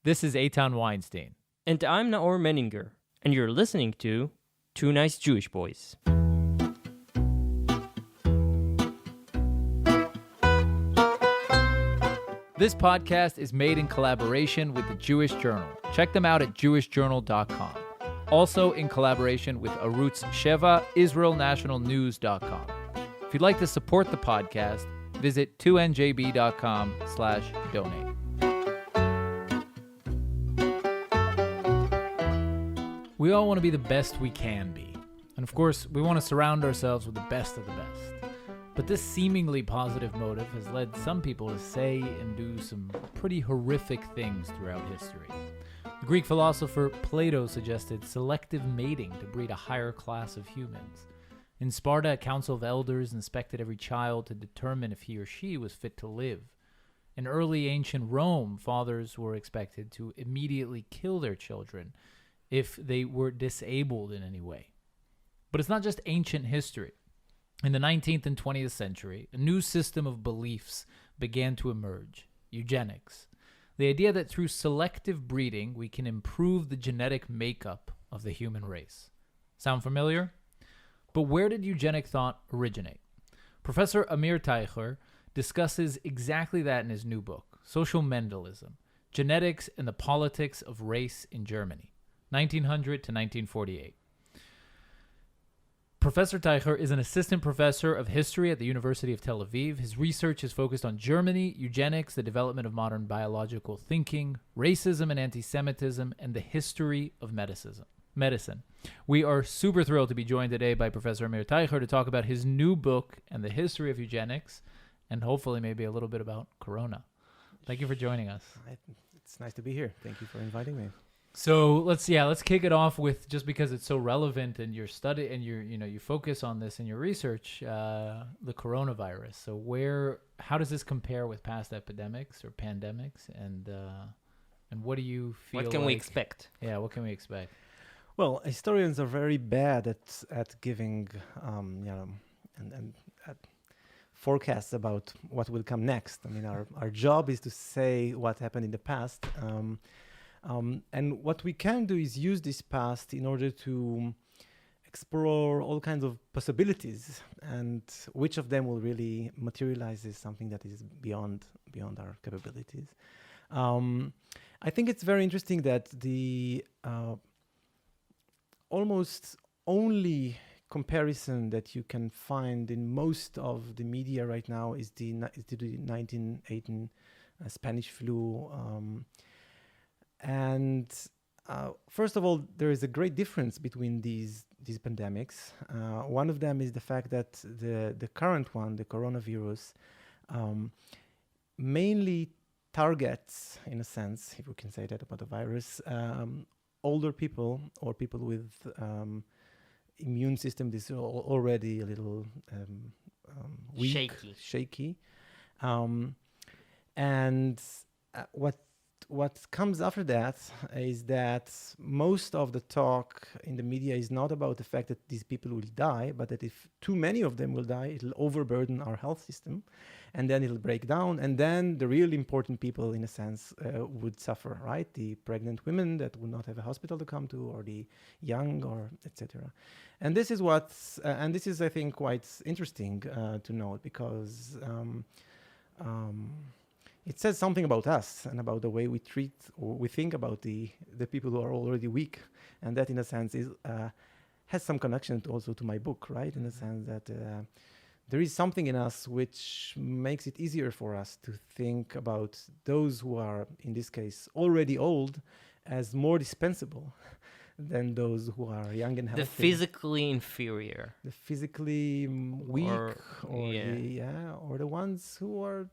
This is Eitan Weinstein. And I'm Naor Menninger, and you're listening to Two Nice Jewish Boys. This podcast is made in collaboration with the Jewish Journal. Check them out at jewishjournal.com. Also in collaboration with Arutz Sheva, israelnationalnews.com. If you'd like to support the podcast, visit 2njb.com/donate. We all want to be the best we can be. And of course, we want to surround ourselves with the best of the best. But this seemingly positive motive has led some people to say and do some pretty horrific things throughout history. The Greek philosopher Plato suggested selective mating to breed a higher class of humans. In Sparta, a council of elders inspected every child to determine if he or she was fit to live. In early ancient Rome, fathers were expected to immediately kill their children if they were disabled in any way. But it's not just ancient history. In the 19th and 20th century, a new system of beliefs began to emerge: eugenics. The idea that through selective breeding, we can improve the genetic makeup of the human race. Sound familiar? But where did eugenic thought originate? Professor Amir Teicher discusses exactly that in his new book, Social Mendelism: Genetics and the Politics of Race in Germany, 1900 to 1948. Professor Teicher is an assistant professor of history at the University of Tel Aviv. His research is focused on Germany, eugenics, the development of modern biological thinking, racism and antisemitism, and the history of medicine. We are super thrilled to be joined today by Professor Amir Teicher to talk about his new book and the history of eugenics, and hopefully maybe a little bit about Corona. Thank you for joining us. It's nice to be here. Thank you for inviting me. So let's kick it off with, just because it's so relevant in your study and you focus on this in your research, the coronavirus. So how does this compare with past epidemics or pandemics, and what do you feel? What can we expect? Yeah, what can we expect? Well, historians are very bad at giving and forecasts about what will come next. I mean, our job is to say what happened in the past. And what we can do is use this past in order to explore all kinds of possibilities, and which of them will really materialize is something that is beyond our capabilities. I think it's very interesting that the almost only comparison that you can find in most of the media right now is the 1918 Spanish flu. And first of all, there is a great difference between these pandemics. One of them is the fact that the current one, the coronavirus, mainly targets, in a sense, if we can say that about the virus, older people or people with immune system that is already a little weak, shaky. And what comes after that is that most of the talk in the media is not about the fact that these people will die, but that if too many of them will die, it'll overburden our health system, and then it'll break down, and then the really important people, in a sense, would suffer, right? The pregnant women that would not have a hospital to come to, or the young, or etc. And this is I think, quite interesting to note, because it says something about us and about the way we treat or we think about the people who are already weak. And that, in a sense, has some connection also to my book, right? In the sense that there is something in us which makes it easier for us to think about those who are, in this case, already old, as more dispensable than those who are young and healthy. The physically inferior. The physically weak, or the ones who are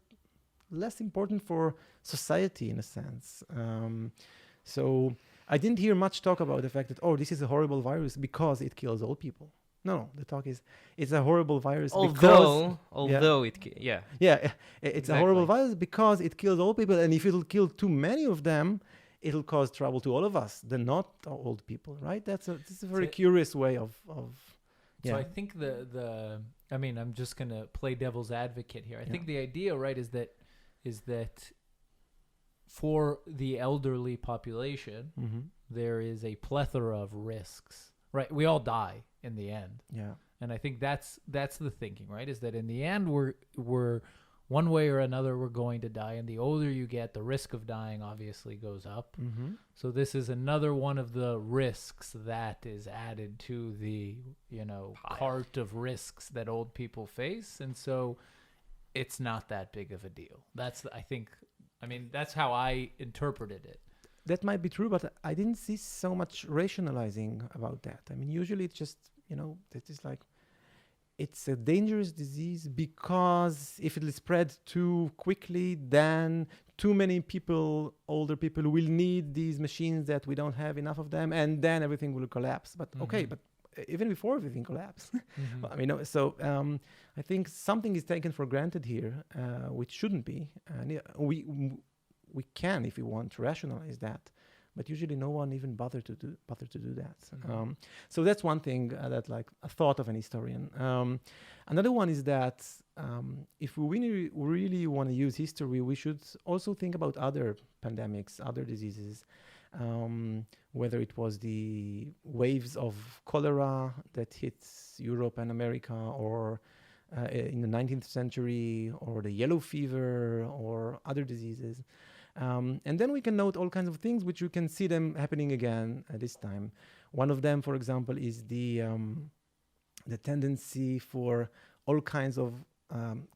less important for society, in a sense. So I didn't hear much talk about the fact that, this is a horrible virus because it kills old people. No, the talk is it's a horrible virus although it's a horrible virus because it kills old people, and if it'll kill too many of them, it'll cause trouble to all of us, the not old people, right? This is a very curious way of So I think I'm just gonna play devil's advocate here. I think the idea, right, is that for the elderly population, Mm-hmm. there is a plethora of risks, right? We all die in the end. Yeah. And I think that's the thinking, right? Is that in the end we're one way or another we're going to die, and the older you get, the risk of dying obviously goes up. Mm-hmm. So this is another one of the risks that is added to the, cart of risks that old people face, and so it's not that big of a deal. That's that's how I interpreted it. That might be true, but I didn't see so much rationalizing about that. I mean, usually it's just, that is like, it's a dangerous disease because if it is spread too quickly, then too many people, older people, will need these machines that we don't have enough of them, and then everything will collapse. But okay, but even before everything collapsed, I mean, so I think something is taken for granted here, which shouldn't be. And we can, if we want, to rationalize that. But usually no one even bother to do that. So that's one thing that like a thought of an historian. Another one is that if we really want to use history, we should also think about other pandemics, other diseases, whether it was the waves of cholera that hit Europe and America, or in the 19th century, or the yellow fever, or other diseases. And then we can note all kinds of things which you can see them happening again at this time. One of them, for example, is the tendency for all kinds of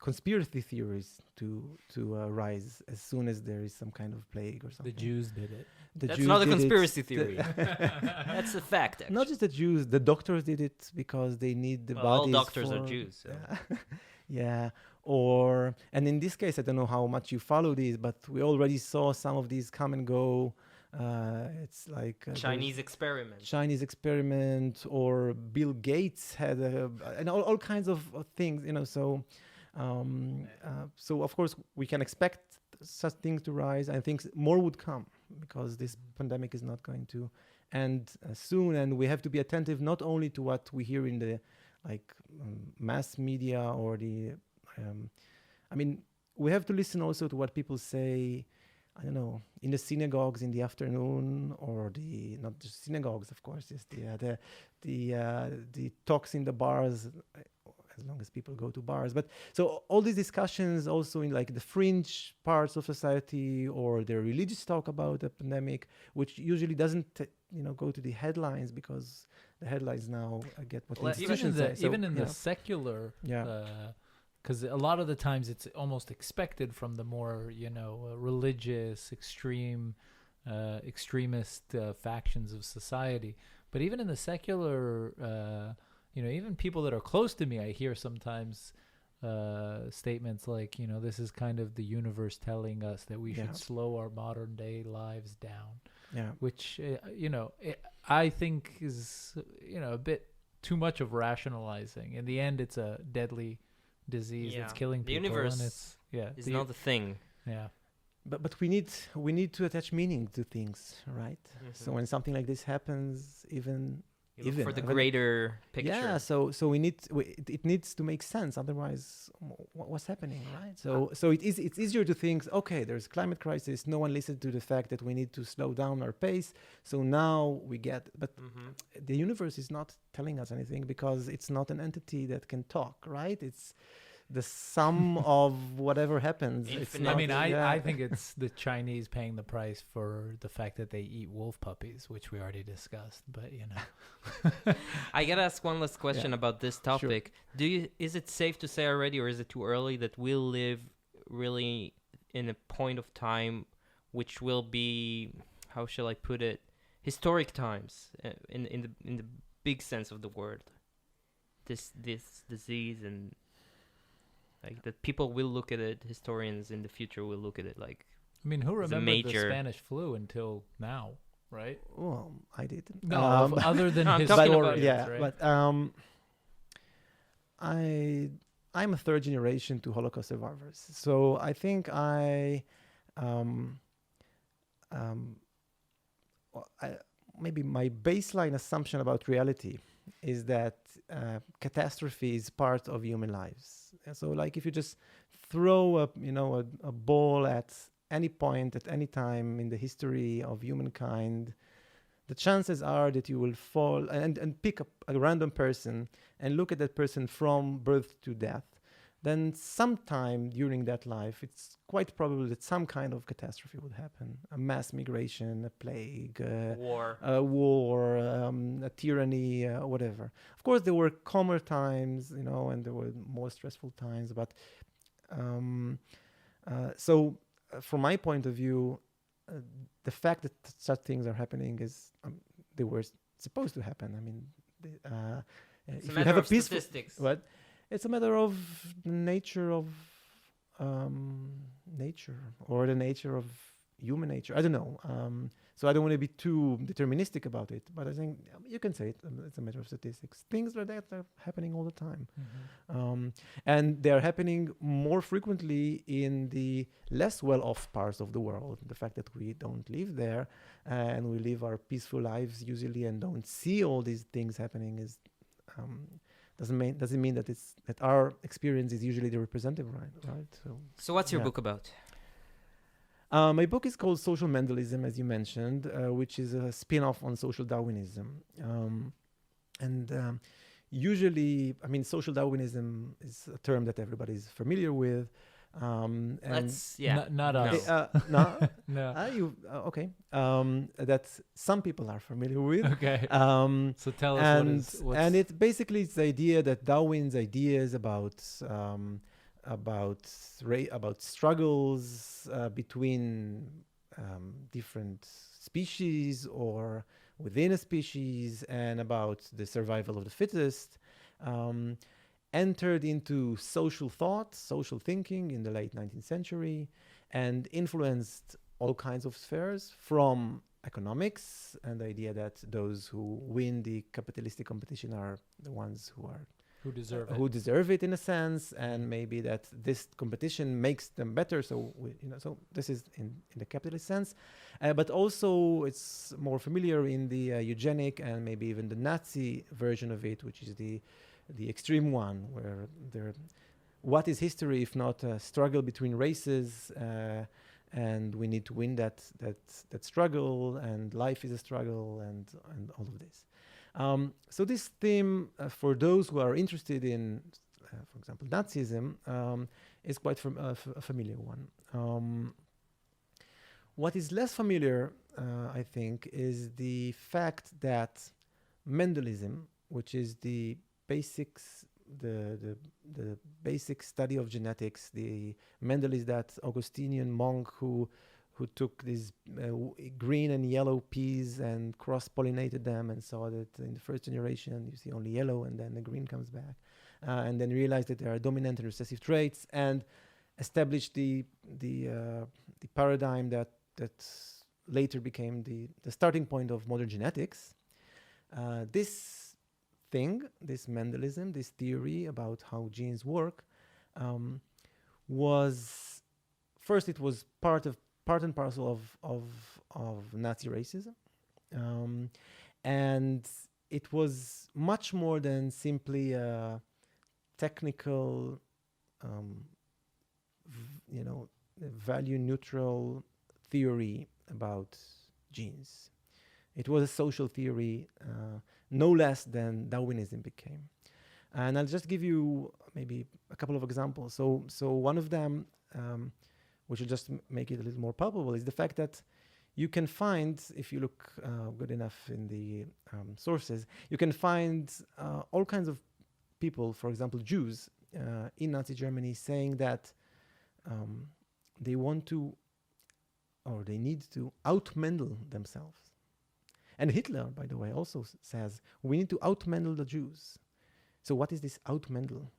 conspiracy theories to rise as soon as there is some kind of plague or something. The Jews did it. That's not a conspiracy theory. That's a fact, actually. Not just the Jews, the doctors did it because they need the bodies. All doctors are Jews. So. Yeah. And in this case, I don't know how much you follow these, but we already saw some of these come and go. It's like Chinese experiment, or Bill Gates had and all kinds of things, So of course we can expect such things to rise. I think more would come because this pandemic is not going to end soon, and we have to be attentive not only to what we hear in the mass media or the. We have to listen also to what people say, I don't know, in the synagogues in the afternoon, or not just synagogues, of course, just the talks in the bars, as long as people go to bars. But so all these discussions also in like the fringe parts of society, or the religious talk about the pandemic, which usually doesn't, go to the headlines, because the headlines now get what the institutions say. Even in the secular, because a lot of the times it's almost expected from the more, religious, extremist factions of society. But even in the secular, even people that are close to me, I hear sometimes statements like, this is kind of the universe telling us that we should slow our modern day lives down. Yeah. Which, I think is, a bit too much of rationalizing. In the end, it's a deadly disease that's killing people. The universe is not the thing. Yeah. But we need to attach meaning to things, right? Mm-hmm. So when something like this happens, even for the greater picture. Yeah. So it needs to make sense. Otherwise, what's happening, right? So it's easier to think, okay, there's climate crisis. No one listened to the fact that we need to slow down our pace. So now we get, but the universe is not telling us anything because it's not an entity that can talk, right? It's the sum of whatever happens. It's not, I think it's the Chinese paying the price for the fact that they eat wolf puppies, which we already discussed. But I gotta ask one last question about this topic. Sure. Is it safe to say already, or is it too early, that we'll live really in a point of time which will be, how shall I put it, historic times in the big sense of the word? This disease, and like that people will look at it, historians in the future will look at it like. Who remembered the Spanish flu until now, right? Well, I did. No, other than historians, right? But I'm a third generation to Holocaust survivors, so I think maybe my baseline assumption about reality is that catastrophe is part of human lives. And so, like, if you just throw a ball at any point, at any time in the history of humankind, the chances are that you will fall and pick up a random person and look at that person from birth to death, then sometime during that life, it's quite probable that some kind of catastrophe would happen. A mass migration, a plague, a war, a tyranny, whatever. Of course, there were calmer times, and there were more stressful times. But so from my point of view, the fact that such things are happening is they were supposed to happen. I mean, it's if a you matter have a of peaceful, statistics. what? It's a matter of the nature of nature, or the nature of human nature. I don't know. So I don't want to be too deterministic about it, but I think you can say it. It's a matter of statistics. Things like that are happening all the time. And they're happening more frequently in the less well-off parts of the world. The fact that we don't live there and we live our peaceful lives usually and don't see all these things happening is doesn't mean that that our experience is usually the representative, right? So what's your book about? My book is called Social Mendelism, as you mentioned, which is a spin-off on social Darwinism. Usually, I mean, social Darwinism is a term that everybody's familiar with. Not us. Okay. That some people are familiar with. Okay. So tell us and it basically it's the idea that Darwin's ideas about struggles between different species or within a species, and about the survival of the fittest, entered into social thought, social thinking in the late 19th century, and influenced all kinds of spheres, from economics and the idea that those who win the capitalistic competition are the ones who deserve it in a sense, and maybe that this competition makes them better. So so this is in the capitalist sense, but also it's more familiar in the eugenic and maybe even the Nazi version of it, which is the extreme one, where what is history if not a struggle between races, and we need to win that struggle, and life is a struggle, and all of this. So this theme, for those who are interested in, for example, Nazism, is quite a familiar one. What is less familiar, I think, is the fact that Mendelism, which is the basics, the basic study of genetics, the Mendel is that Augustinian monk who took these green and yellow peas and cross-pollinated them, and saw that in the first generation you see only yellow and then the green comes back, and then realized that there are dominant and recessive traits, and established the paradigm that later became the starting point of modern genetics. This Mendelism, this theory about how genes work, was part and parcel of Nazi racism, and it was much more than simply a technical, value neutral theory about genes. It was a social theory, no less than Darwinism became. And I'll just give you maybe a couple of examples. So one of them, which will just make it a little more palpable, is the fact that you can find, if you look good enough in the sources, you can find all kinds of people, for example, Jews in Nazi Germany, saying that they want to, or they need to out-Mendel themselves. And Hitler, by the way, also says, we need to out-Mendel the Jews. So what is this out-Mendel?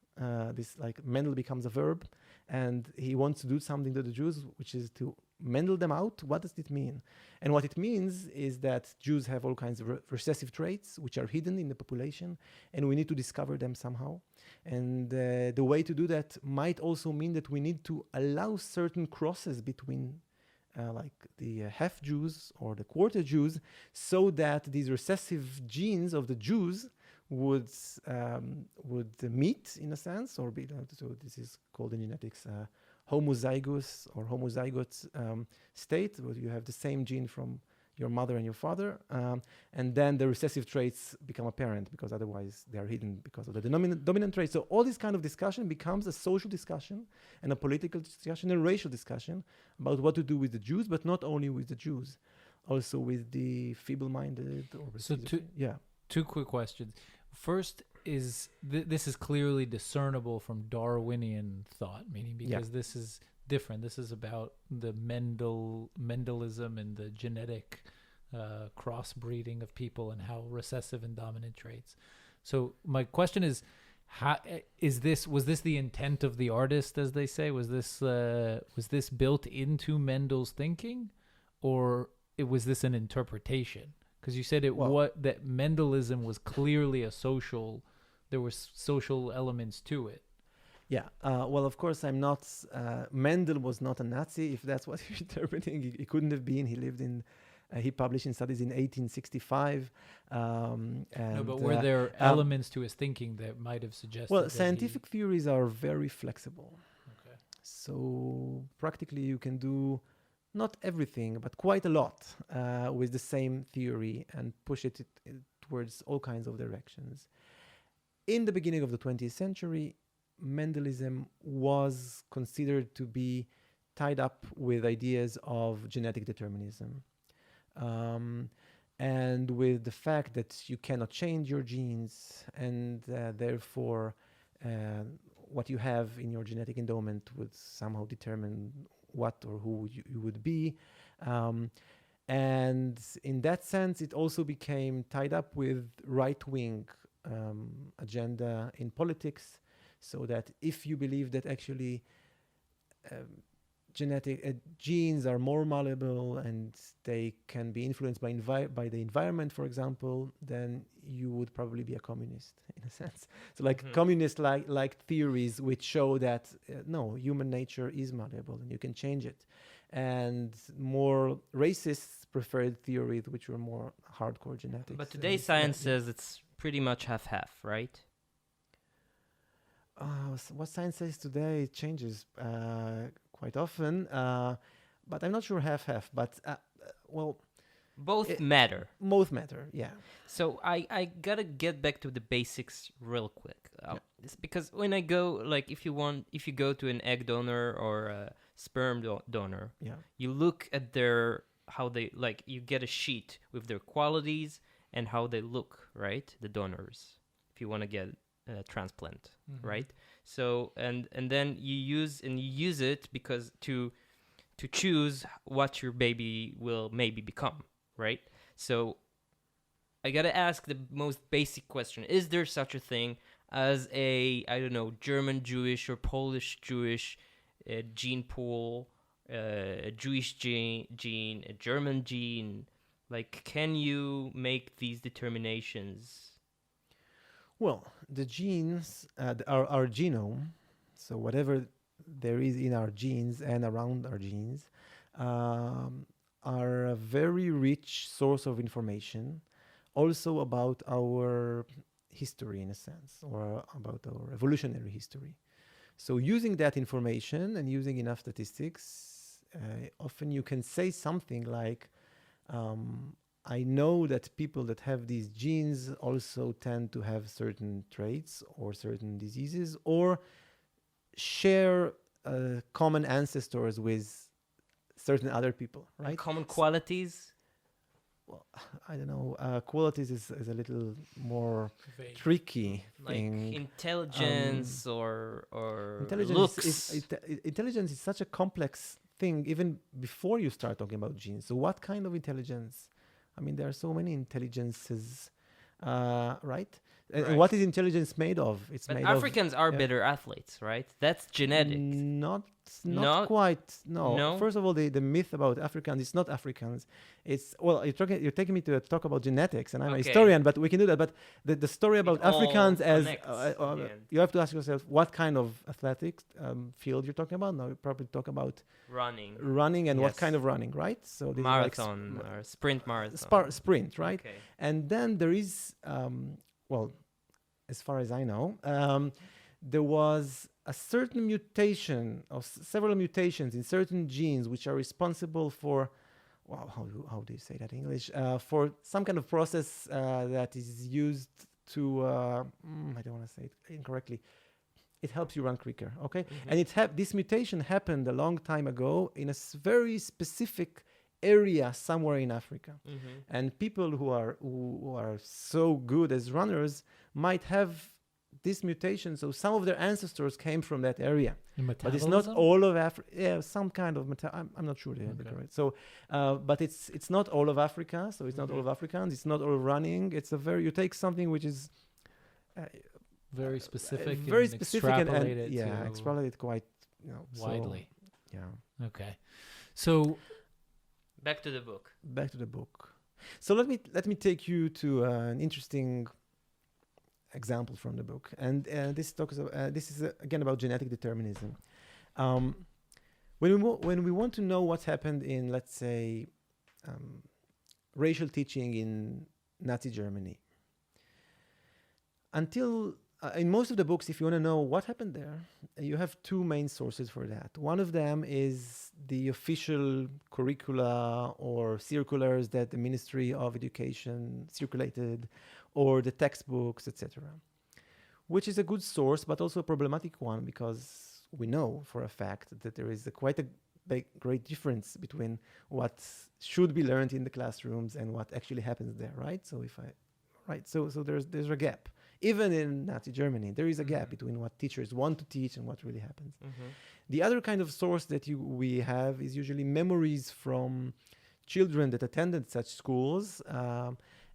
This, like, Mendel becomes a verb, and he wants to do something to the Jews, which is to Mendel them out. What does it mean? And what it means is that Jews have all kinds of recessive traits, which are hidden in the population, and we need to discover them somehow. And the way to do that might also mean that we need to allow certain crosses between like the half Jews or the quarter Jews, so that these recessive genes of the Jews would meet in a sense, or be, so this is called in genetics homozygous or homozygote state, where you have the same gene from your mother and your father, and then the recessive traits become apparent because otherwise they are hidden because of the dominant traits. So all this kind of discussion becomes a social discussion and a political discussion and racial discussion about what to do with the Jews, but not only with the Jews, also with the feeble-minded. Two quick questions. First is this is clearly discernible from Darwinian thought, meaning because this is different. This is about the Mendelism and the genetic crossbreeding of people and how recessive and dominant traits. So my question is, was this the intent of the artist, as they say? Was this built into Mendel's thinking, or was this an interpretation? Because you said that Mendelism was clearly there were social elements to it. Yeah, well, of course, I'm not. Mendel was not a Nazi, if that's what you're interpreting. He couldn't have been. He lived in. He published in studies in 1865. But were there elements to his thinking that might have suggested? Well, scientific theories are very flexible. Okay. So practically, you can do not everything, but quite a lot with the same theory and push it towards all kinds of directions. In the beginning of the 20th century, Mendelism was considered to be tied up with ideas of genetic determinism, and with the fact that you cannot change your genes, and therefore what you have in your genetic endowment would somehow determine what or who you would be. And in that sense, it also became tied up with right-wing agenda in politics, so that if you believe that actually genetic genes are more malleable and they can be influenced by the environment, for example, then you would probably be a communist in a sense. So communist like theories which show that no, human nature is malleable and you can change it. And more racists preferred theories which were more hardcore genetics. But today's science says it's pretty much half-half, right? What science says today changes quite often, but I'm not sure half-half. But both matter. Both matter, yeah. So I gotta get back to the basics real quick. It's because when I go, like, if you go to an egg donor or a sperm donor, you look at you get a sheet with their qualities and how they look, right? The donors, if you want to get transplant, right? So and then you use it because to choose what your baby will maybe become, right? So I gotta ask the most basic question: is there such a thing as a German Jewish or Polish Jewish gene pool, a Jewish gene, a German gene? Like, can you make these determinations? Well, the genes, our genome, so whatever there is in our genes and around our genes, are a very rich source of information, also about our history in a sense, or about our evolutionary history. So using that information and using enough statistics, often you can say something like, I know that people that have these genes also tend to have certain traits or certain diseases, or share common ancestors with certain other people, right? Like common qualities? Well, I don't know. Qualities is a little more tricky thing. Like intelligence or intelligence looks. Intelligence is such a complex thing even before you start talking about genes. So what kind of intelligence? I mean, there are so many intelligences, right? And what is intelligence made of? But Africans are better athletes, right? That's genetic. Not quite. No. First of all, the myth about Africans, it's not Africans. It's, well, you're taking me to talk about genetics, and I'm a historian, but we can do that. But the story about Africans as you have to ask yourself what kind of athletics field you're talking about. Now you probably talk about running, and what kind of running, right? So this marathon or sprint marathon. Sprint, right? Okay. And then there is, well, as far as I know, there was a certain mutation or several mutations in certain genes which are responsible for, well, how do you say that in English? For some kind of process that is used to, I don't want to say it incorrectly. It helps you run quicker, okay? Mm-hmm. And this mutation happened a long time ago in a very specific area somewhere in Africa. Mm-hmm. And people who are so good as runners might have this mutation. So some of their ancestors came from that area. But it's not all of Africa. Yeah, some kind of I'm not sure they have it correct. So, but it's not all of Africa. So it's not all of Africans. It's not all running. It's a very, you take something which is very specific, very specific, and extrapolated extrapolated quite widely. So, yeah. Okay, so Back to the book. Back to the book. So let me take you to an interesting example from the book, and this talks. This is again about genetic determinism. When we want to know what happened in, let's say, racial teaching in Nazi Germany, until in most of the books, if you want to know what happened there, you have two main sources for that. One of them is the official curricula or circulars that the Ministry of Education circulated, or the textbooks, etc., which is a good source, but also a problematic one, because we know for a fact that there is quite a great difference between what should be learned in the classrooms and what actually happens there, right? So there's a gap. Even in Nazi Germany, there is a gap between what teachers want to teach and what really happens. Mm-hmm. The other kind of source that we have is usually memories from children that attended such schools.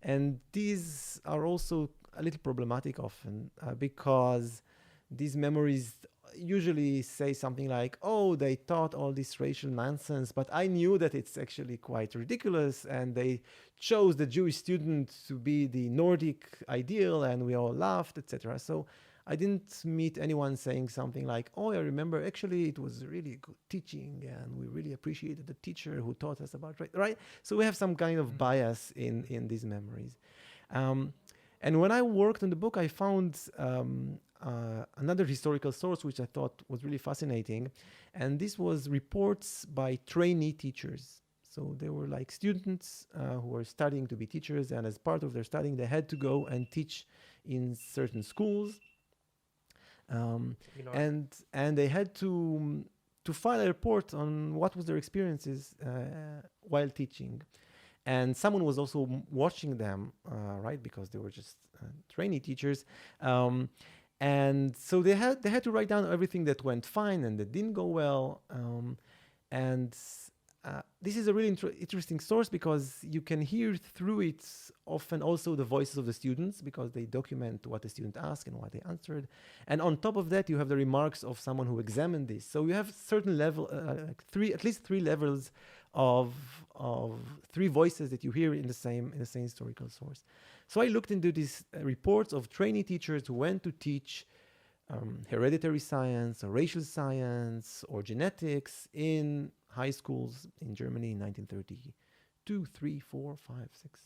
And these are also a little problematic often because these memories usually say something like, oh, they taught all this racial nonsense, but I knew that it's actually quite ridiculous, and they chose the Jewish student to be the Nordic ideal, and we all laughed, etc. So I didn't meet anyone saying something like, oh, I remember actually it was really good teaching, and we really appreciated the teacher who taught us about right? So we have some kind of bias in these memories. And when I worked on the book, I found another historical source which I thought was really fascinating, and this was reports by trainee teachers. So they were like students who were studying to be teachers, and as part of their studying, they had to go and teach in certain schools, and they had to file a report on what was their experiences while teaching. And someone was also watching them, right? Because they were just trainee teachers. And so they had to write down everything that went fine and that didn't go well. And this is a really interesting source because you can hear through it often also the voices of the students, because they document what the student asked and what they answered. And on top of that, you have the remarks of someone who examined this. So you have certain level, at least three levels of three voices that you hear in the same historical source. So I looked into these reports of trainee teachers who went to teach hereditary science or racial science or genetics in high schools in Germany in 1932, 3, 4, 5, 6.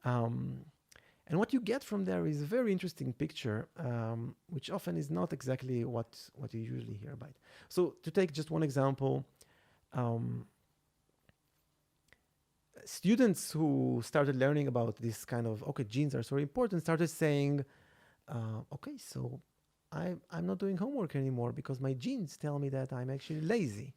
And what you get from there is a very interesting picture, which often is not exactly what you usually hear about. So to take just one example, students who started learning about this kind of, genes are so important, started saying, so I'm not doing homework anymore because my genes tell me that I'm actually lazy.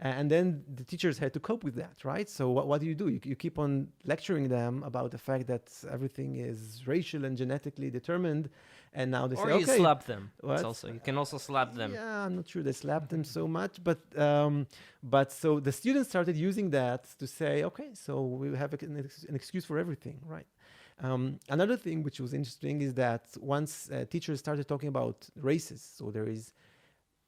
And then the teachers had to cope with that, right? So what do? You keep on lecturing them about the fact that everything is racial and genetically determined, and now they say, you slap them. You can also slap them. Yeah, I'm not sure they slap them so much, but so the students started using that to say, so we have an excuse for everything, right? Another thing which was interesting is that once teachers started talking about races, so there is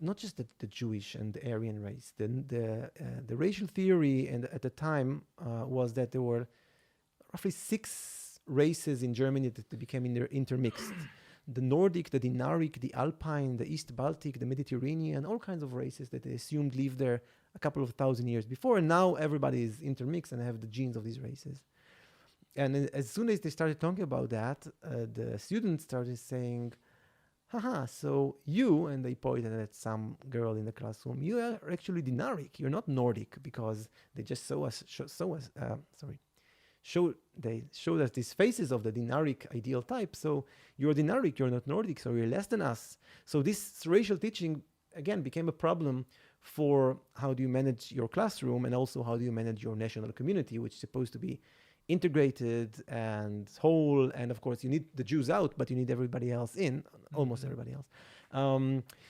not just the Jewish and the Aryan race. The racial theory at the time was that there were roughly 6 races in Germany that became intermixed. The Nordic, the Dinaric, the Alpine, the East Baltic, the Mediterranean, all kinds of races that they assumed lived there a couple of 1,000 years before. And now everybody is intermixed and have the genes of these races. And as soon as they started talking about that, the students started saying, haha, so you, and they pointed at some girl in the classroom, you are actually Dinaric, you're not Nordic, because they just they showed us these faces of the Dinaric ideal type. So you're Dinaric, you're not Nordic, so you're less than us. So this racial teaching, again, became a problem for how do you manage your classroom, and also how do you manage your national community, which is supposed to be integrated and whole. And of course, you need the Jews out, but you need everybody else in, almost everybody else.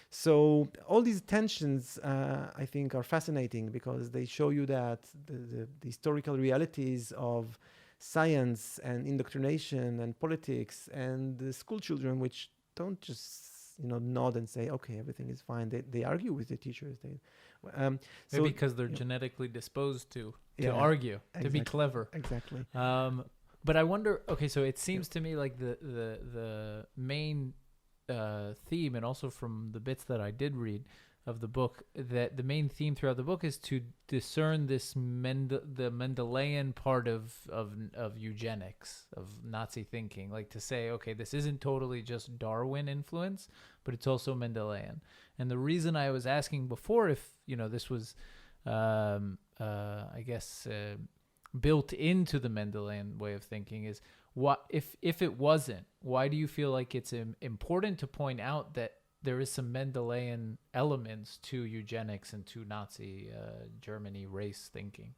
So all these tensions, I think, are fascinating, because they show you that the historical realities of science and indoctrination and politics and the school children, which don't just nod and say, okay, everything is fine. They argue with the teachers. Maybe because they're genetically disposed to argue, to be clever. Exactly. But I wonder, okay, so it seems to me like the main theme, and also from the bits that I did read of the book, that the main theme throughout the book is to discern this the Mendelian part of eugenics, of Nazi thinking, like to say, okay, this isn't totally just Darwin influence, but it's also Mendelian. And the reason I was asking before if this was I guess built into the Mendelian way of thinking is, what if it wasn't, why do you feel like it's important to point out that there is some Mendelian elements to eugenics and to Nazi Germany race thinking?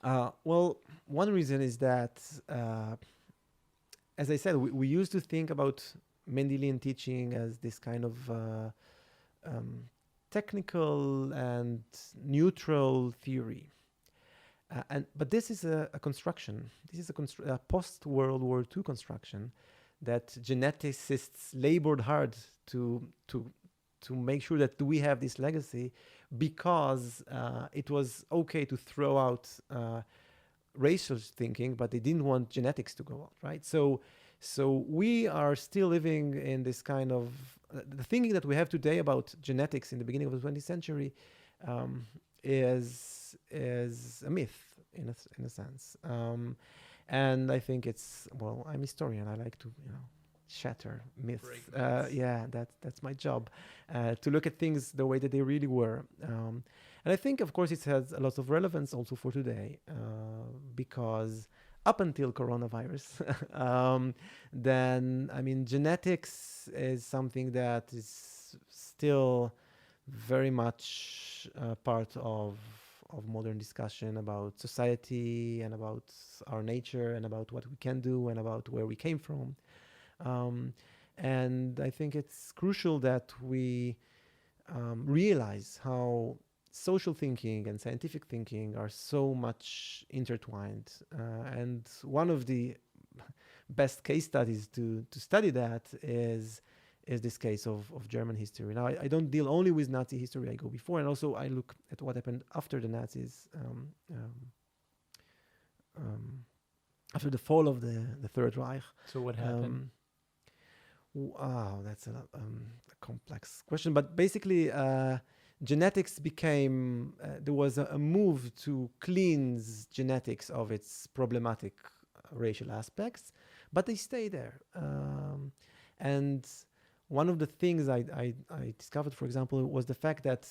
Well, one reason is that, as I said, we used to think about Mendelian teaching as this kind of technical and neutral theory. But this is a construction. This is a post-World War II construction that geneticists labored hard to make sure that we have this legacy, because it was okay to throw out racial thinking, but they didn't want genetics to go out, right? So we are still living in this kind of the thinking that we have today about genetics in the beginning of the 20th century is a myth in a sense. And I think I'm a historian. I like to shatter myths. That's my job, to look at things the way that they really were. And I think, of course, it has a lot of relevance also for today, because up until coronavirus, then genetics is something that is still very much part of modern discussion about society and about our nature and about what we can do and about where we came from. And I think it's crucial that we realize how social thinking and scientific thinking are so much intertwined. And one of the best case studies to study that is this case of German history. Now, I don't deal only with Nazi history. I go before, and also I look at what happened after the Nazis, after the fall of the Third Reich. So what happened? Wow, that's a complex question. But basically, genetics became, there was a move to cleanse genetics of its problematic racial aspects, but they stay there. And one of the things I discovered, for example, was the fact that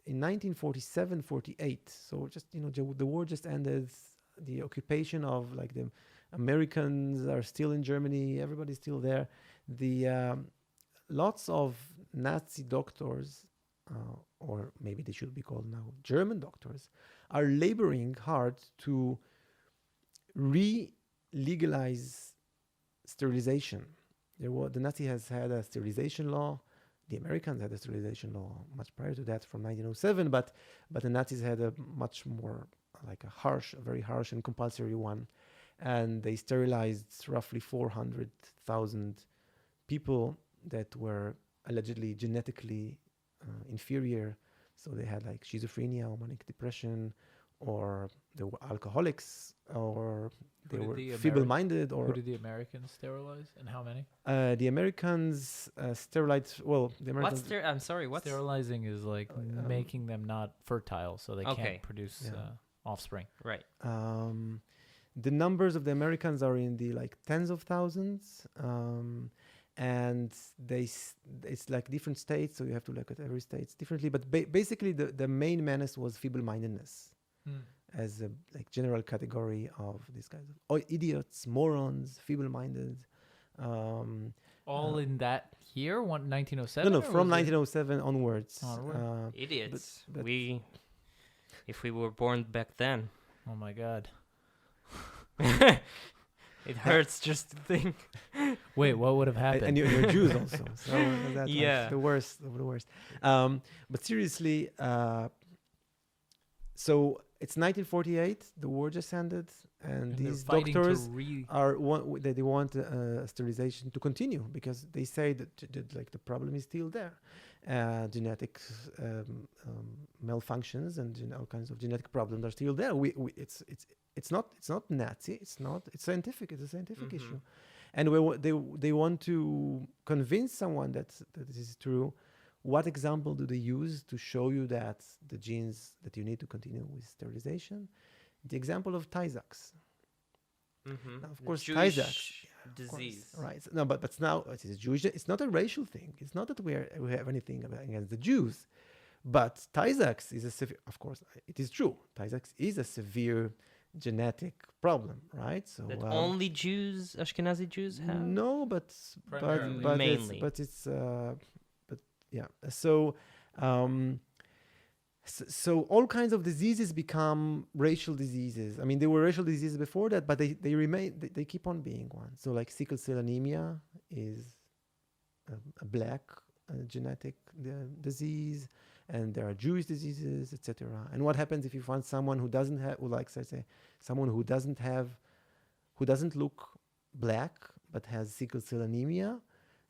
in 1947-48, so just, the war just ended, the occupation of the Americans are still in Germany, everybody's still there. Lots of Nazi doctors, or maybe they should be called now German doctors, are laboring hard to re-legalize sterilization. The Nazi has had a sterilization law. The Americans had a sterilization law much prior to that, from 1907, but the Nazis had a much more very harsh and compulsory one. And they sterilized roughly 400,000 people that were allegedly genetically inferior. So they had schizophrenia or manic depression, or they were alcoholics, or they were feeble-minded. Or who did the Americans sterilize, and how many? The Americans sterilized. Well, the Americans. I'm sorry. What's sterilizing is making them not fertile, so they can't produce offspring. Right. The numbers of the Americans are in the tens of thousands, and it's like different states, so you have to look at every state differently. But basically, the main menace was feeble-mindedness as a like general category of these guys, idiots, morons, feeble-minded. All in that year, 1907? No, from 1907 onwards. Idiots. but If we were born back then. Oh my God. It hurts just to think. Wait, what would have happened? And you're Jews also, so that's Yeah. like the worst of the worst. But seriously, so it's 1948. The war just ended, and these doctors they want sterilization to continue because they say that like the problem is still there, genetic malfunctions and all kinds of genetic problems are still there. It's not Nazi. It's scientific. It's a scientific issue, and they want to convince someone that this is true. What example do they use to show you that the genes that you need to continue with sterilization? The example of Tay Sachs. Now, of course, Tay Sachs disease, right? No, but now it is Jewish. It's not a racial thing. It's not that we have anything against the Jews, but Tay Sachs is a severe. Of course, it is true. Tay Sachs is a severe genetic problem, right? So that only Jews, Ashkenazi Jews have. No, but mainly. Yeah. So all kinds of diseases become racial diseases. I mean, there were racial diseases before that, but they remain. They keep on being one. So like sickle cell anemia is a black genetic disease, and there are Jewish diseases, etc. And what happens if you find someone who doesn't have, someone who doesn't look black but has sickle cell anemia?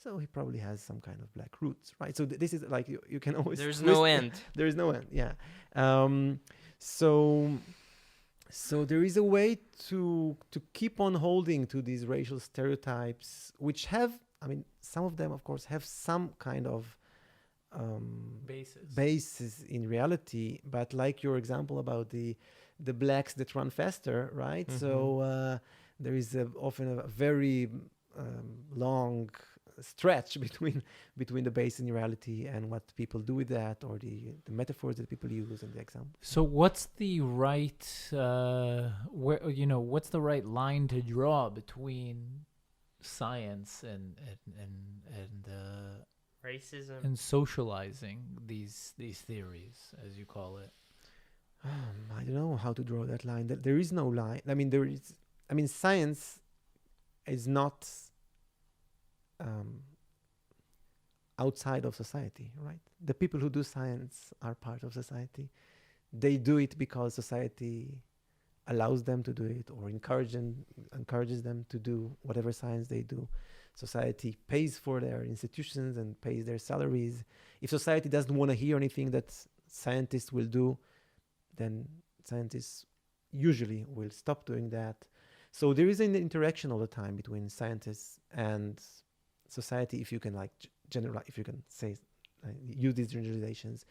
So he probably has some kind of black roots, right? So this is like you can always. There's no end. There is no end. Yeah. So there is a way to keep on holding to these racial stereotypes, which have, I mean, some of them, of course, have some kind of basis in reality. But like your example about the blacks that run faster, right? So there is often a very long stretch between the base in reality and what people do with that, or the metaphors that people use and the example. So what's the right what's the right line to draw between science and racism and socializing these theories, as you call it? I don't know how to draw that line. There is no line. I mean, science is not outside of society, right? The people who do science are part of society. They do it because society allows them to do it, or encourages them to do whatever science they do. Society pays for their institutions and pays their salaries. If society doesn't want to hear anything that scientists will do, then scientists usually will stop doing that. So there is an interaction all the time between scientists and society, if you can use these generalizations.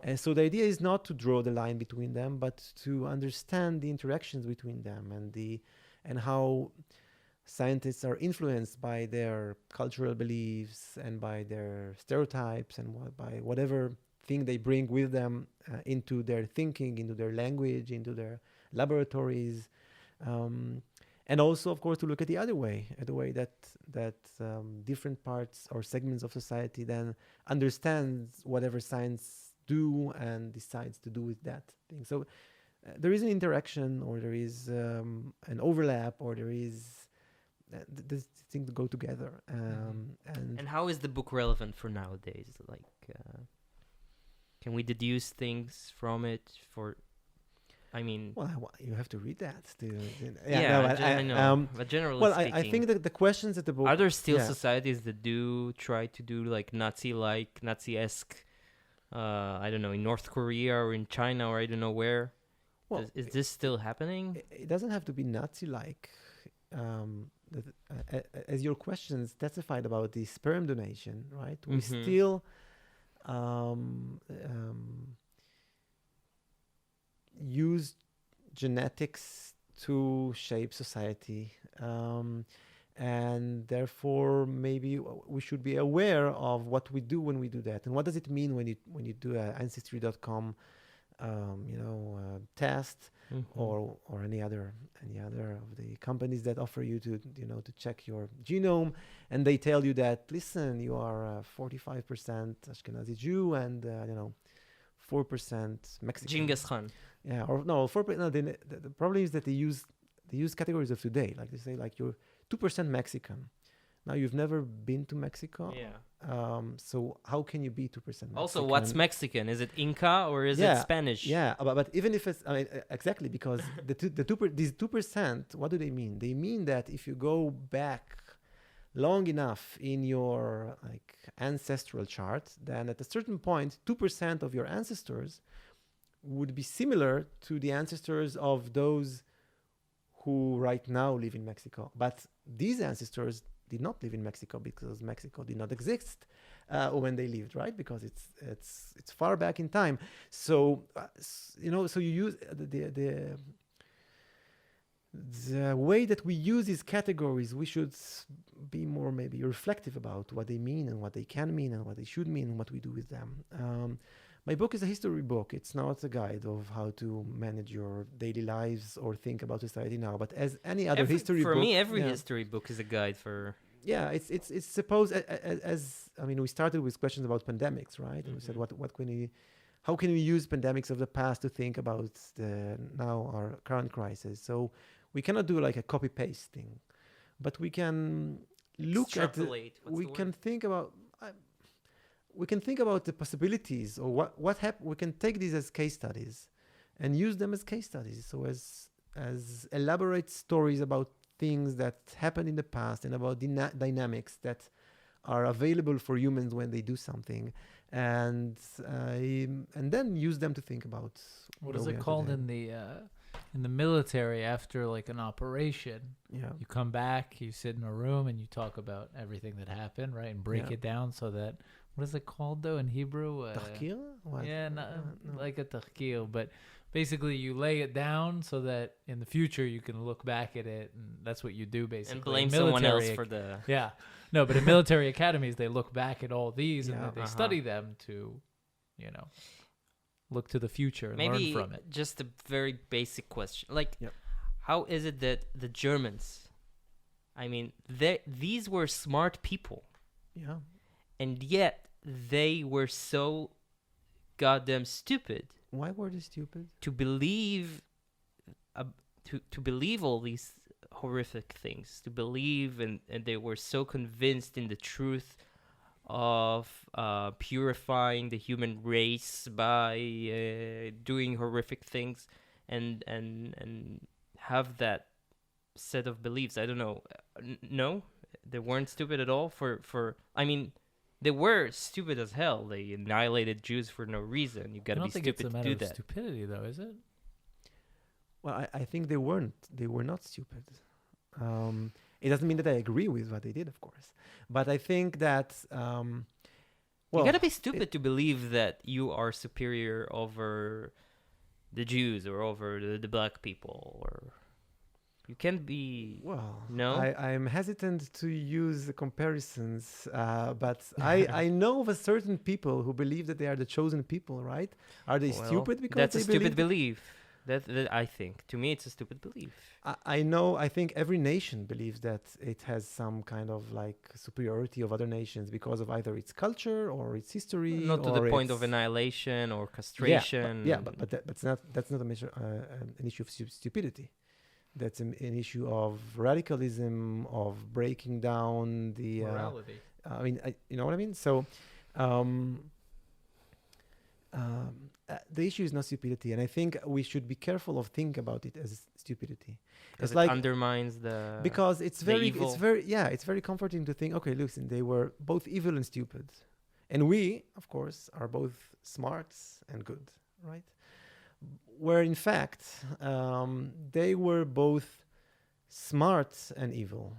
And so the idea is not to draw the line between them, but to understand the interactions between them and how scientists are influenced by their cultural beliefs and by their stereotypes and by whatever thing they bring with them into their thinking, into their language, into their laboratories. And also, of course, to look at the other way that different parts or segments of society then understands whatever science do and decides to do with that thing. So there is an interaction, or there is an overlap, or there is these things go together. And how is the book relevant for nowadays? Like, can we deduce things from it for... I mean, well, you have to read that. I know. But generally speaking, I think that the questions that the book... Are there still societies that do try to do like Nazi-esque, I don't know, in North Korea or in China or I don't know where? Well, is this still happening? It doesn't have to be Nazi-like. As your question specified about the sperm donation, right? We still... use genetics to shape society. And therefore, maybe we should be aware of what we do when we do that. And what does it mean when you do a ancestry.com, test, or any other of the companies that offer you to check your genome, and they tell you that, listen, you are 45% Ashkenazi Jew and 4% Mexican. Genghis Khan. Yeah, or no, 4%. No, the problem is that they use categories of today. Like they say, like you're 2% Mexican. Now you've never been to Mexico. Yeah. So how can you be 2% Mexican? Also, what's Mexican? Is it Inca or is it Spanish? Yeah, but even if it's exactly, because these 2%, what do they mean? They mean that if you go back long enough in your ancestral chart, then at a certain point, 2% of your ancestors would be similar to the ancestors of those who right now live in Mexico. But these ancestors did not live in Mexico because Mexico did not exist when they lived, right? Because it's far back in time. So so you use the way that we use these categories. We should be more maybe reflective about what they mean and what they can mean and what they should mean and what we do with them. My book is a history book. It's not a guide of how to manage your daily lives or think about society now. But as any other history book... For me, every history book is a guide for... Yeah, it's supposed... we started with questions about pandemics, right? And we said, how can we use pandemics of the past to think about our current crisis? So we cannot do like a copy-paste thing. But we can look at... We can think about the possibilities, or what happened. We can take these as case studies and use them as case studies. So as elaborate stories about things that happened in the past and about dynamics that are available for humans when they do something, and then use them to think about what is it called in the military after like an operation. Yeah, you come back, you sit in a room, and you talk about everything that happened, right, and break it down so that. What is it called though in Hebrew? Tahkir? Yeah, like a tahkir, but basically you lay it down so that in the future you can look back at it, and that's what you do basically. And blame someone else for the... Yeah. No, but in military academies, they look back at all these and they study them to, look to the future and learn from it. Just a very basic question. How is it that the Germans, these were smart people. Yeah. And yet they were so goddamn stupid. Why were they stupid? To believe, to believe all these horrific things. To believe, and they were so convinced in the truth of purifying the human race by doing horrific things, and have that set of beliefs. I don't know. No, they weren't stupid at all. They were stupid as hell. They annihilated Jews for no reason. You got to be stupid to do that. I don't think it's a matter of stupidity, though, is it? Well, I think they weren't. They were not stupid. It doesn't mean that I agree with what they did, of course. But I think that... you got to be stupid to believe that you are superior over the Jews or over the black people, or... You can't be... Well, no? I'm hesitant to use the comparisons, but I know of a certain people who believe that they are the chosen people, right? Are they stupid because that's they a stupid belief? That I think. To me, it's a stupid belief. I think every nation believes that it has some kind of superiority of other nations because of either its culture or its history. Not to the point of annihilation or castration. But that's not an issue of stupidity. That's an issue of radicalism, of breaking down the morality. You know what I mean? So, the issue is not stupidity, and I think we should be careful of thinking about it as stupidity. Because it undermines the... Because it's very comforting to think, okay, listen, they were both evil and stupid. And we, of course, are both smart and good, right? Where in fact, they were both smart and evil.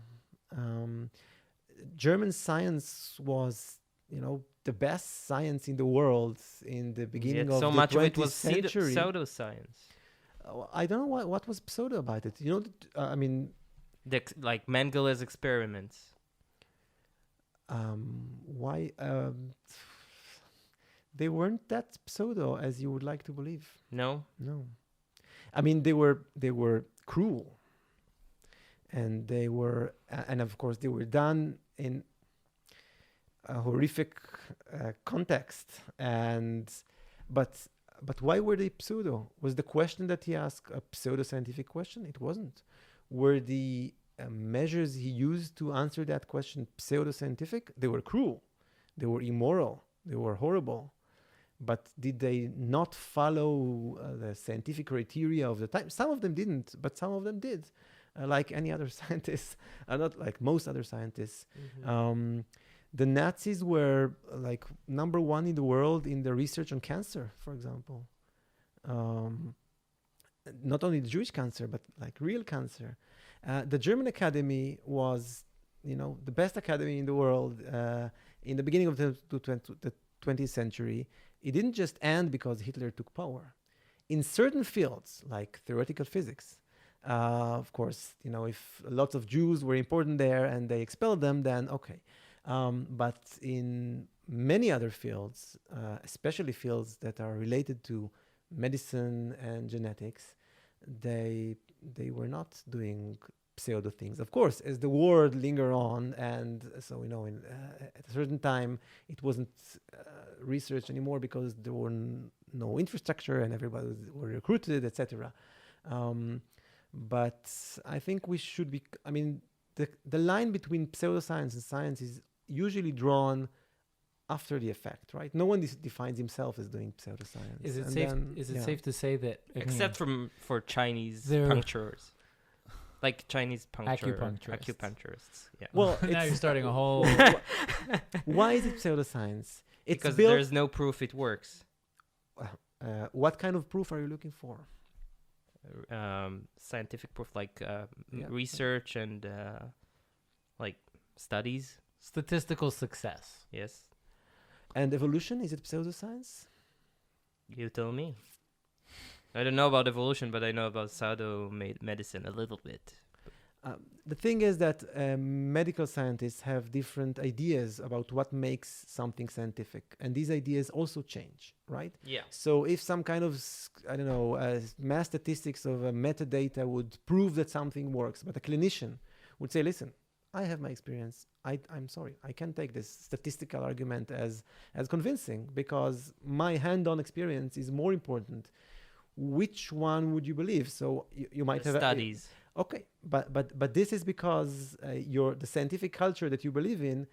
German science was, the best science in the world in the beginning of the 20th century. Pseudoscience. I don't know what was pseudo about it. Like Mengele's experiments. Why? They weren't that pseudo as you would like to believe. No? No, I mean they were cruel, and they were, and of course they were done in a horrific context. And but why were they pseudo? Was the question that he asked a pseudo-scientific question? It wasn't. Were the measures he used to answer that question pseudo-scientific? They were cruel, they were immoral, they were horrible. But did they not follow the scientific criteria of the time? Some of them didn't, but some of them did. Like any other scientists, not like most other scientists. The Nazis were like number one in the world in the research on cancer, for example. Not only the Jewish cancer, but like real cancer. The German Academy was, the best academy in the world in the beginning of the 20th century. It didn't just end because Hitler took power. In certain fields, like theoretical physics, of course, if lots of Jews were important there and they expelled them, then okay. But in many other fields, especially fields that are related to medicine and genetics, they were not doing pseudo things. Of course, as the war lingered on, and so at a certain time, it wasn't research anymore because there were no infrastructure and everybody were recruited, etc. But I think we should be. I mean, the line between pseudoscience and science is usually drawn after the effect, right? No one defines himself as doing pseudoscience. Is it safe to say that, except for Chinese puncturers, like Chinese acupuncturists? Yeah. Well, now you're starting a whole. Why is it pseudoscience? It's because there's no proof it works. What kind of proof are you looking for? Scientific proof, like research and like studies. Statistical success. Yes. And evolution, is it pseudoscience? You tell me. I don't know about evolution, but I know about pseudo medicine a little bit. The thing is that medical scientists have different ideas about what makes something scientific. And these ideas also change, right? Yeah. So if some kind of, mass statistics of metadata would prove that something works, but a clinician would say, listen, I have my experience. I'm sorry, I can't take this statistical argument as convincing because my hand-on experience is more important. Which one would you believe? So you might have studies. Okay, but this is because the scientific culture that you believe in,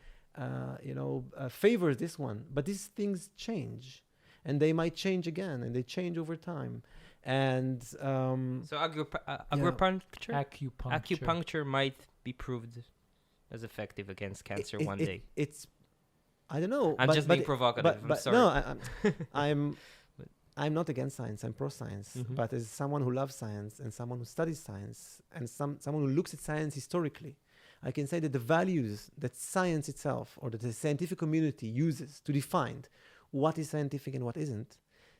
favors this one. But these things change, and they might change again, and they change over time. And so acupuncture might be proved as effective against cancer one day. I don't know. I'm just being provocative. I'm sorry. No, I'm not against science. I'm pro-science. Mm-hmm. But as someone who loves science and someone who studies science and someone who looks at science historically, I can say that the values that science itself or that the scientific community uses to define what is scientific and what isn't,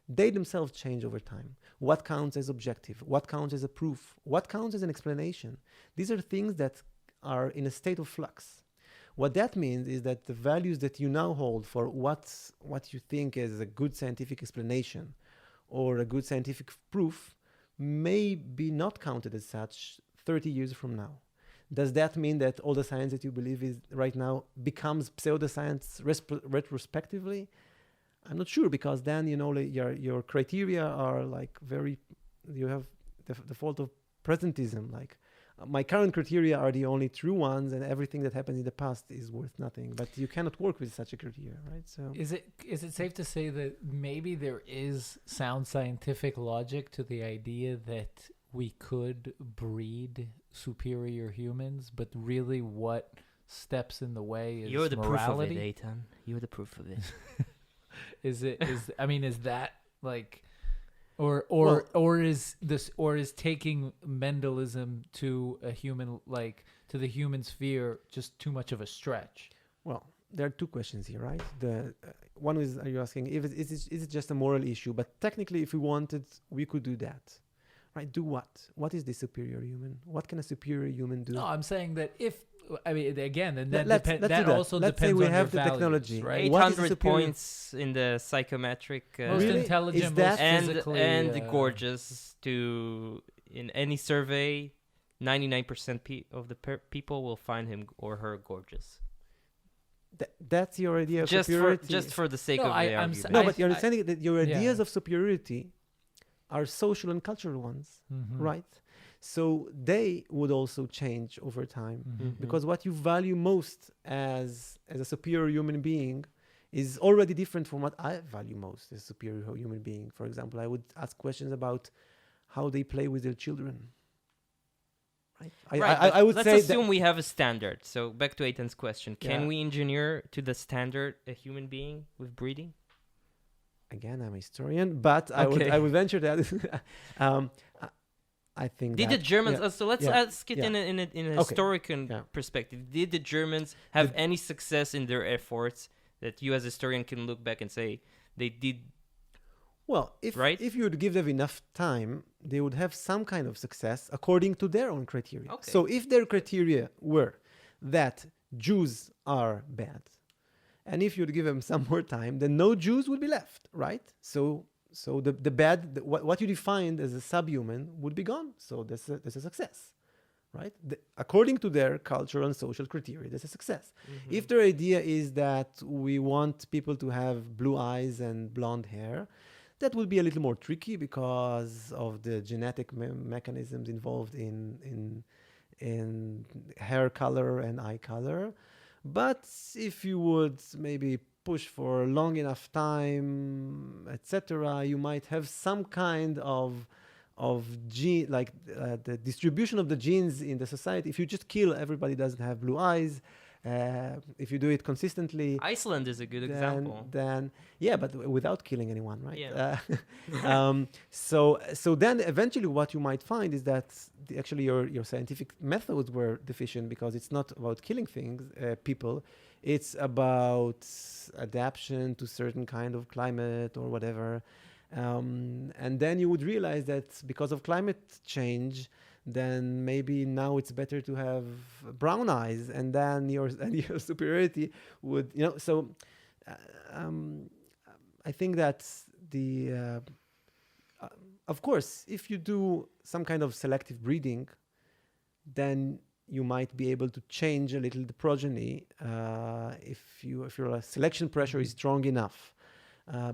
they themselves change over time. What counts as objective? What counts as a proof? What counts as an explanation? These are things that are in a state of flux. What that means is that the values that you now hold for what you think is a good scientific explanation or a good scientific proof may be not counted as such 30 years from now. Does that mean that all the science that you believe is right now becomes pseudoscience retrospectively? I'm not sure, because then your criteria are like you have the fault of presentism. Like my current criteria are the only true ones, and everything that happened in the past is worth nothing. But you cannot work with such a criteria, right? So is it safe to say that maybe there is sound scientific logic to the idea that we could breed superior humans, but really what steps in the way is You're the morality? proof of it, Eitan. You're the proof of it. Is that like, or is taking Mendelism to a human, like to the human sphere, just too much of a stretch? Well, there are two questions here, right? The one is, are you asking is it just a moral issue? But technically, if we wanted, we could do that. right? Do what? What is the superior human? What can a superior human do? No, I'm saying that again, and that Let's do that that. also Let's say depends we on have your the values, technology. right? 800 points in the psychometric. Most Really? intelligent, Is most that- physically, and gorgeous. In any survey, 99% of the people will find him or her gorgeous. That's your idea of Just superiority. for the sake No, of the I'm argument. No, but you're understanding that your ideas yeah. of superiority are social and cultural ones, Mhm. right? So they would also change over time Mhm. because what you value most as a superior human being is already different from what I value most as a superior human being. For example, I would ask questions about how they play with their children. Right? I would let's say assume we have a standard. So back to Eitan's question: Can Yeah. we engineer to the standard a human being with breeding? again, I'm a historian, but Okay. I would venture that I think Did the that, Germans? yeah, So let's yeah, ask it yeah. in a Okay, historical yeah. perspective. Did the Germans have any success in their efforts that you as a historian can look back and say they did? Well, Right? if you would give them enough time, they would have some kind of success according to their own criteria. Okay. So if their criteria were that Jews are bad, and if you'd give them some more time, then no Jews would be left, right? So the bad, what you defined as a subhuman would be gone. So that's a success, right? According to their cultural and social criteria, that's a success. Mm-hmm. If their idea is that we want people to have blue eyes and blonde hair, that would be a little more tricky because of the genetic mechanisms involved in hair color and eye color. But if you would maybe push for long enough time, etc., you might have some kind of gene, like the distribution of the genes in the society. If you just kill everybody doesn't have blue eyes, if you do it consistently, Iceland is a good example. then yeah, but without killing anyone, right? Yeah. So then eventually what you might find is that actually your scientific methods were deficient because it's not about killing people, it's about adaptation to certain kind of climate or whatever. And then you would realize that because of climate change, then maybe now it's better to have brown eyes, and then your superiority would, so I think that of course, if you do some kind of selective breeding, then you might be able to change a little the progeny if your selection pressure is strong enough.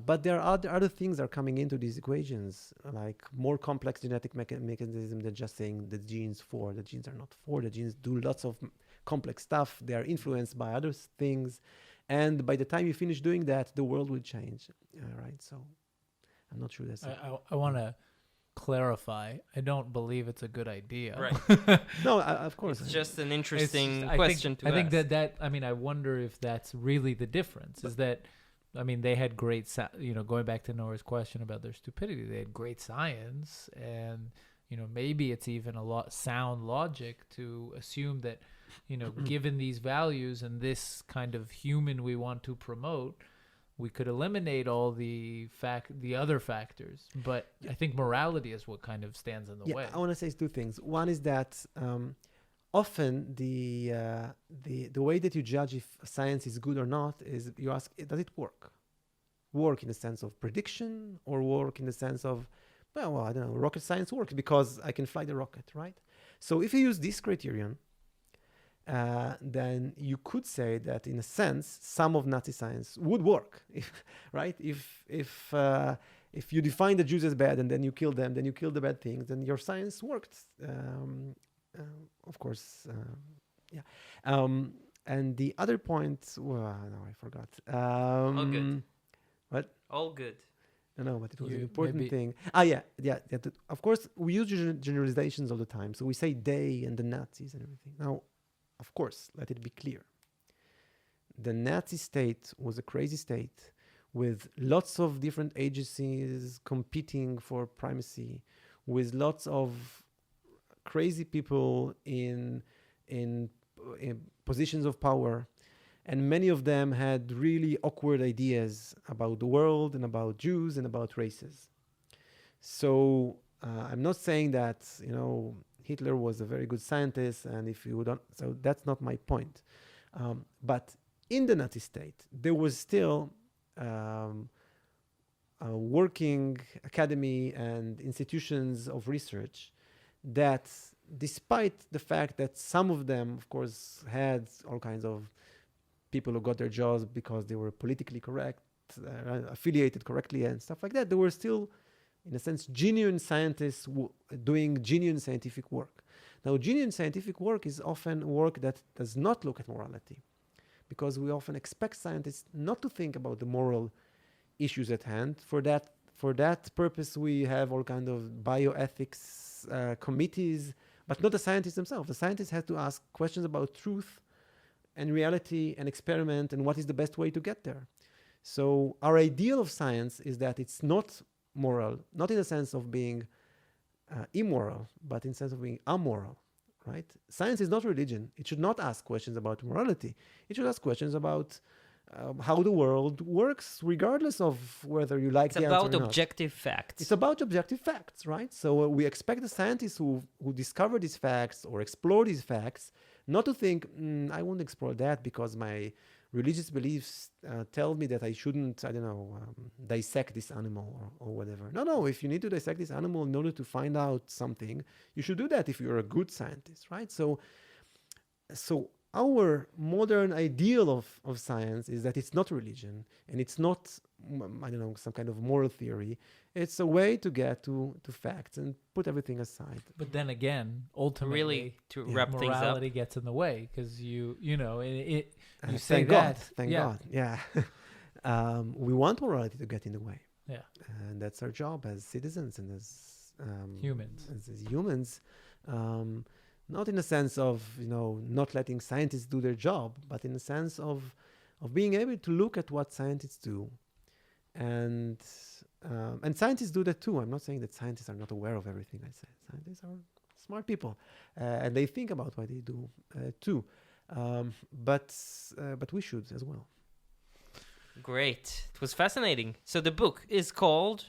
But there are other things are coming into these equations, like more complex genetic mechanism than just saying the genes for. The genes are not for. The genes do lots of complex stuff. They are influenced by other things. And by the time you finish doing that, the world will change. Right? So I'm not sure that's... I want to clarify. I don't believe it's a good idea. Right. No, of course. It's just an interesting I question to ask. I think that I mean, I wonder if that's really the difference. Is that, I mean, they had great, going back to Noah's question about their stupidity, they had great science, and maybe it's even a lot sound logic to assume that, given these values and this kind of human we want to promote, we could eliminate all the other factors. But I think morality is what kind of stands in the way. I want to say two things. One is that often the way that you judge if science is good or not is you ask, does it work? Work in the sense of prediction, or work in the sense of, well, I don't know, rocket science works because I can fly the rocket, right? So if you use this criterion, then you could say that in a sense, some of Nazi science would work, right? If you define the Jews as bad and then you kill them, then you kill the bad things, then your science worked. Of course, yeah. And the other point, well, no, I forgot. All good. What? All good. No, but it was an important thing. Yeah. Of course, we use generalizations all the time. So we say they and the Nazis and everything. Now, of course, let it be clear. The Nazi state was a crazy state with lots of different agencies competing for primacy, with lots of crazy people in positions of power. And many of them had really awkward ideas about the world and about Jews and about races. So I'm not saying that, Hitler was a very good scientist, and if you don't, so that's not my point. But in the Nazi state, there was still a working academy and institutions of research that, despite the fact that some of them, of course, had all kinds of people who got their jobs because they were politically correct, affiliated correctly and stuff like that, there were still, in a sense, genuine scientists doing genuine scientific work. Now, genuine scientific work is often work that does not look at morality, because we often expect scientists not to think about the moral issues at hand. For that purpose, we have all kind of bioethics committees, but not the scientists themselves. The scientists have to ask questions about truth and reality and experiment and what is the best way to get there. So our ideal of science is that it's not moral, not in the sense of being immoral, but in the sense of being amoral, right? Science is not religion. It should not ask questions about morality. It should ask questions about how the world works, regardless of whether you like the answer or not. It's about objective facts. It's about objective facts, right? So we expect the scientists who discover these facts or explore these facts not to think, I won't explore that because my religious beliefs tell me that I shouldn't, dissect this animal or whatever. No, if you need to dissect this animal in order to find out something, you should do that if you're a good scientist, right? So our modern ideal of science is that it's not religion and it's not, some kind of moral theory. It's a way to get to facts and put everything aside. But then again, ultimately, really, to wrap things up, morality gets in the way because you say thank that. God, thank God. Yeah. We want morality to get in the way. Yeah. And that's our job as citizens and as humans. As humans. Not in the sense of, not letting scientists do their job, but in the sense of being able to look at what scientists do. And scientists do that too. I'm not saying that scientists are not aware of everything I say. Scientists are smart people, and they think about what they do too. But we should as well. Great. It was fascinating. So the book is called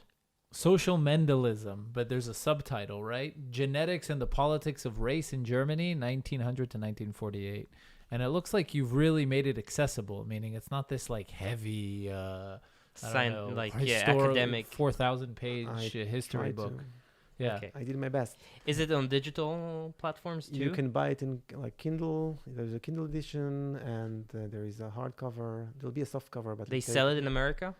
Social Mendelism, but there's a subtitle, right? Genetics and the Politics of Race in Germany, 1900 to 1948. And it looks like you've really made it accessible, meaning it's not this like heavy, academic 4,000-page history book. Yeah, okay. I did my best. Is it on digital platforms too? You can buy it in Kindle. There's a Kindle edition, and there is a hardcover. There'll be a soft cover, but they sell it in America.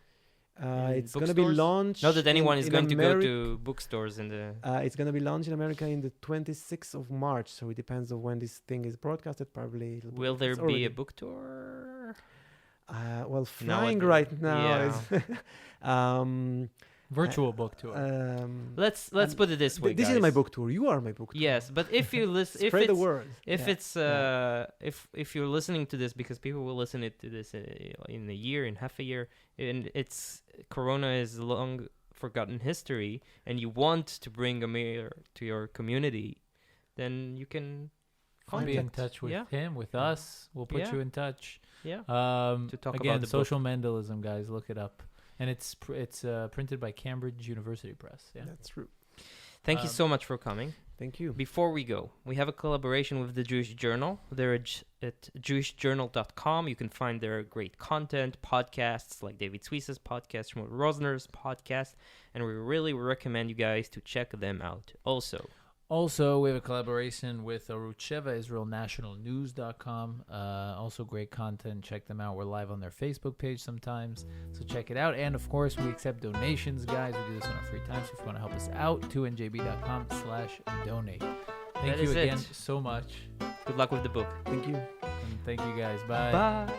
It's going to be launched. Not that anyone is going to go to bookstores in the. It's going to be launched in America in the 26th of March. So it depends on when this thing is broadcasted. Probably. Will there be a book tour? Flying right now is. Virtual book tour. Let's put it this way. This guys. is my book tour. You are my book tour. Yes, but if you listen, spread the word. If you're listening to this, because people will listen to this in a year, in half a year, and it's Corona is long forgotten history, and you want to bring Amir to your community, then you can be in touch with him, with us. We'll put you in touch. Yeah. To talk again, about the Social Mendelism, guys. Look it up. And it's printed by Cambridge University Press. Yeah, that's true. Thank you so much for coming. Thank you. Before we go, we have a collaboration with the Jewish Journal. They're at jewishjournal.com. You can find their great content, podcasts like David Suissa's podcast, Shmuel Rosner's podcast, and we really recommend you guys to check them out. Also, we have a collaboration with Arutz Sheva, IsraelNationalNews.com. Also great content. Check them out. We're live on their Facebook page sometimes, so check it out. And, of course, we accept donations, guys. We do this on our free time, so if you want to help us out, 2njb.com/donate. Thank you again so much. Good luck with the book. Thank you. And thank you, guys. Bye. Bye.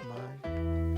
Bye.